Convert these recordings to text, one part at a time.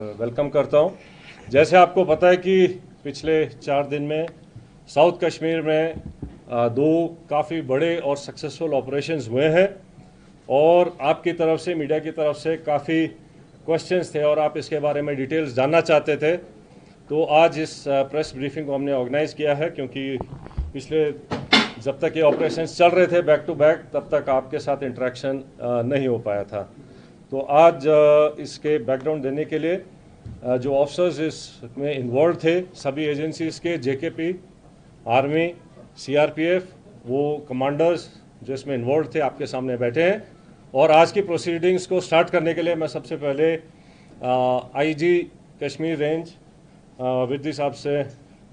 Welcome करता हूं। जैसे आपको पता है कि पिछले 4 दिन में साउथ कश्मीर में दो काफ़ी बड़े और सक्सेसफुल ऑपरेशंस हुए हैं और आपकी तरफ से, मीडिया की तरफ से काफ़ी क्वेश्चंस थे और आप इसके बारे में डिटेल्स जानना चाहते थे। तो आज इस प्रेस ब्रीफिंग को हमने ऑर्गेनाइज़ किया है क्योंकि पिछले जब तक ये ऑपरेशंस चल रहे थे बैक टू बैक, तब तक आपके साथ इंटरेक्शन नहीं हो पाया था। तो आज इसके बैकग्राउंड देने के लिए जो ऑफिसर्स इसमें इन्वॉल्व थे, सभी एजेंसीज के, जेकेपी, आर्मी, सीआरपीएफ, वो कमांडर्स जो इसमें इन्वॉल्व थे आपके सामने बैठे हैं। और आज की प्रोसीडिंग्स को स्टार्ट करने के लिए मैं सबसे पहले आईजी कश्मीर रेंज विद्युत साहब से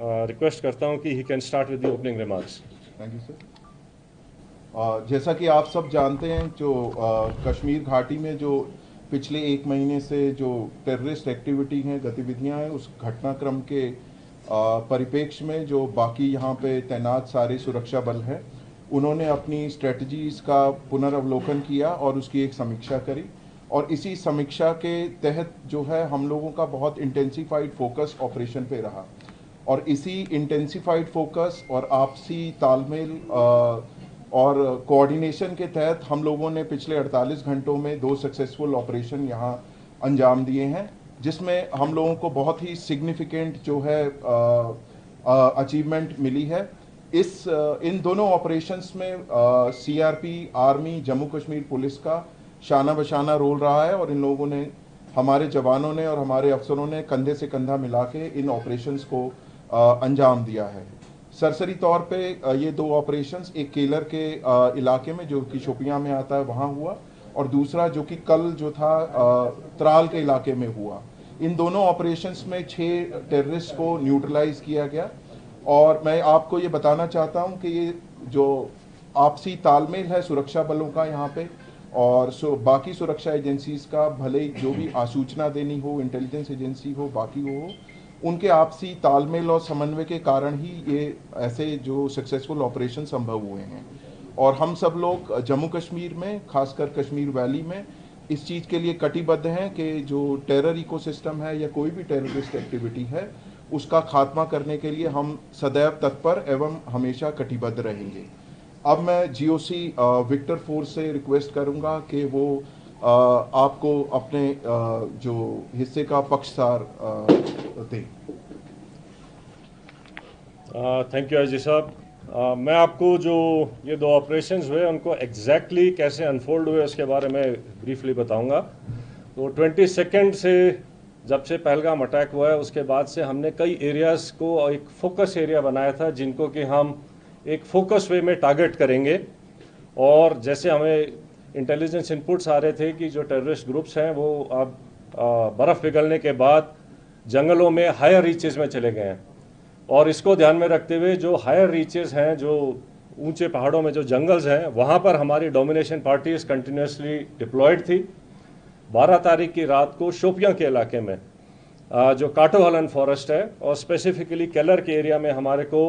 रिक्वेस्ट करता हूं कि he can start with the opening remarks. Thank you sir. जैसा कि आप सब जानते हैं, जो कश्मीर घाटी में जो पिछले 1 महीने से जो टेररिस्ट एक्टिविटी हैं, गतिविधियां हैं, उस घटनाक्रम के परिप्रेक्ष्य में जो बाकी यहाँ पे तैनात सारे सुरक्षा बल हैं, उन्होंने अपनी स्ट्रेटजीज़ का पुनर्वलोकन किया और उसकी एक समीक्षा करी। और इसी समीक्षा के तहत जो है हम लोगों का बहुत इंटेंसिफाइड फोकस ऑपरेशन पे रहा और इसी इंटेंसिफाइड फोकस और आपसी तालमेल और कोऑर्डिनेशन के तहत हम लोगों ने पिछले 48 घंटों में 2 सक्सेसफुल ऑपरेशन यहाँ अंजाम दिए हैं, जिसमें हम लोगों को बहुत ही सिग्निफिकेंट जो है अचीवमेंट मिली है। इन दोनों ऑपरेशंस में CRP, army, Jammu Kashmir police का शाना बशाना रोल रहा है और इन लोगों ने, हमारे जवानों ने और हमारे अफसरों ने कंधे से कंधा मिला के इन ऑपरेशंस को अंजाम दिया है। सरसरी तौर पे ये 2 ऑपरेशंस, एक केलर के इलाके में जो कि शोपियां में आता है वहाँ हुआ और दूसरा जो कि कल जो था त्राल के इलाके में हुआ। इन दोनों ऑपरेशंस में 6 टेररिस्ट को न्यूट्रलाइज किया गया। और मैं आपको ये बताना चाहता हूँ कि ये जो आपसी तालमेल है सुरक्षा बलों का यहाँ पे और बाकी सुरक्षा एजेंसीज का, भले जो भी आसूचना देनी हो, इंटेलिजेंस एजेंसी हो, बाकी हो, उनके आपसी तालमेल और समन्वय के कारण ही ये ऐसे जो सक्सेसफुल ऑपरेशन संभव हुए हैं। और हम सब लोग जम्मू कश्मीर में, खासकर कश्मीर वैली में, इस चीज़ के लिए कटिबद्ध हैं कि जो टेरर इकोसिस्टम है या कोई भी टेररिस्ट एक्टिविटी है, उसका खात्मा करने के लिए हम सदैव तत्पर एवं हमेशा कटिबद्ध रहेंगे। अब मैं जीओसी विक्टर फोर्स से रिक्वेस्ट करूंगा कि वो आपको अपने जो हिस्से का पक्षसार दें। थैंक यू अजय साहब। मैं आपको जो ये 2 ऑपरेशंस हुए उनको एग्जैक्टली कैसे अनफोल्ड हुए उसके बारे में ब्रीफली बताऊंगा। तो 22 से जब से पहलगाम अटैक हुआ है उसके बाद से हमने कई एरियाज़ को एक फोकस एरिया बनाया था, जिनको कि हम एक फोकस वे में टारगेट करेंगे। और जैसे हमें इंटेलिजेंस इनपुट्स आ रहे थे कि जो टेररिस्ट ग्रुप्स हैं वो अब बर्फ़ पिघलने के बाद जंगलों में हायर रीचेस में चले गए हैं और इसको ध्यान में रखते हुए जो हायर रीचेस हैं, जो ऊंचे पहाड़ों में जो जंगल्स हैं, वहाँ पर हमारी डोमिनेशन पार्टीज कंटिन्यूसली डिप्लॉयड थी। 12 तारीख की रात को शोपियां के इलाके में जो काटोहलन फॉरेस्ट है और स्पेसिफिकली केलर के एरिया में हमारे को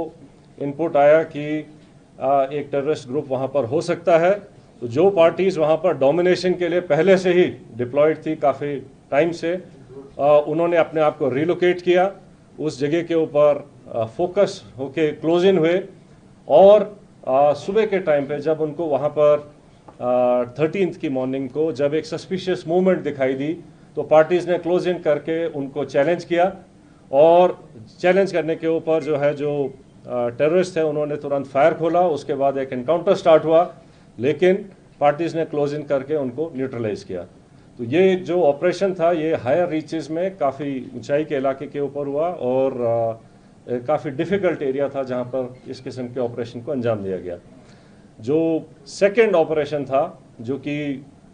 इनपुट आया कि एक टेररिस्ट ग्रुप वहाँ पर हो सकता है। तो जो पार्टीज़ वहाँ पर डोमिनेशन के लिए पहले से ही डिप्लॉयड थी काफ़ी टाइम से, उन्होंने अपने आप को रिलोकेट किया, उस जगह के ऊपर फोकस होके क्लोज इन हुए। और सुबह के टाइम पे जब उनको वहाँ पर 13th की मॉर्निंग को जब एक सस्पिशियस मूवमेंट दिखाई दी, तो पार्टीज़ ने क्लोज इन करके उनको चैलेंज किया और चैलेंज करने के ऊपर जो है जो टेररिस्ट थे उन्होंने तुरंत फायर खोला। उसके बाद एक एनकाउंटर स्टार्ट हुआ, लेकिन पार्टीज़ ने क्लोज इन करके उनको न्यूट्रलाइज किया। तो ये जो ऑपरेशन था ये हायर रीचेस में काफ़ी ऊंचाई के इलाके के ऊपर हुआ और काफ़ी डिफ़िकल्ट एरिया था जहां पर इस किस्म के ऑपरेशन को अंजाम दिया गया। जो सेकेंड ऑपरेशन था जो कि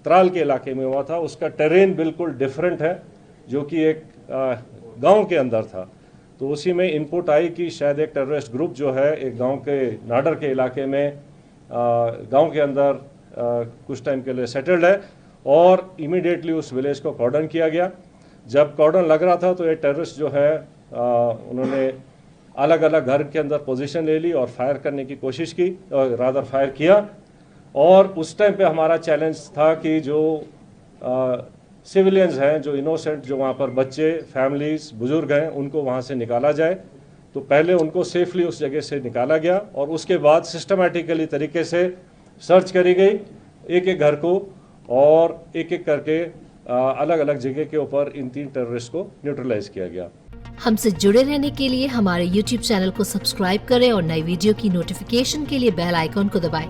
त्राल के इलाके में हुआ था, उसका टेरेन बिल्कुल डिफरेंट है, जो कि एक गांव के अंदर था। तो उसी में इनपुट आई कि शायद एक टेररिस्ट ग्रुप जो है एक गांव के नाडर के इलाके में गांव के अंदर कुछ टाइम के लिए सेटल्ड है और इमीडिएटली उस विलेज को कॉर्डन किया गया। जब कॉर्डन लग रहा था तो ये टेररिस्ट जो है उन्होंने अलग अलग घर के अंदर पोजीशन ले ली और फायर करने की कोशिश की, रादर फायर किया। और उस टाइम पे हमारा चैलेंज था कि जो सिविलियंस हैं जो इनोसेंट, जो वहाँ पर बच्चे, फैमिलीज, बुजुर्ग हैं, उनको वहाँ से निकाला जाए। तो पहले उनको सेफली उस जगह से निकाला गया और उसके बाद सिस्टमैटिकली तरीके से सर्च करी गई एक एक घर को, और एक एक करके अलग अलग जगह के ऊपर इन 3 टेररिस्ट को न्यूट्रलाइज किया गया। हमसे जुड़े रहने के लिए हमारे YouTube चैनल को सब्सक्राइब करें और नई वीडियो की नोटिफिकेशन के लिए बेल आइकॉन को दबाएं।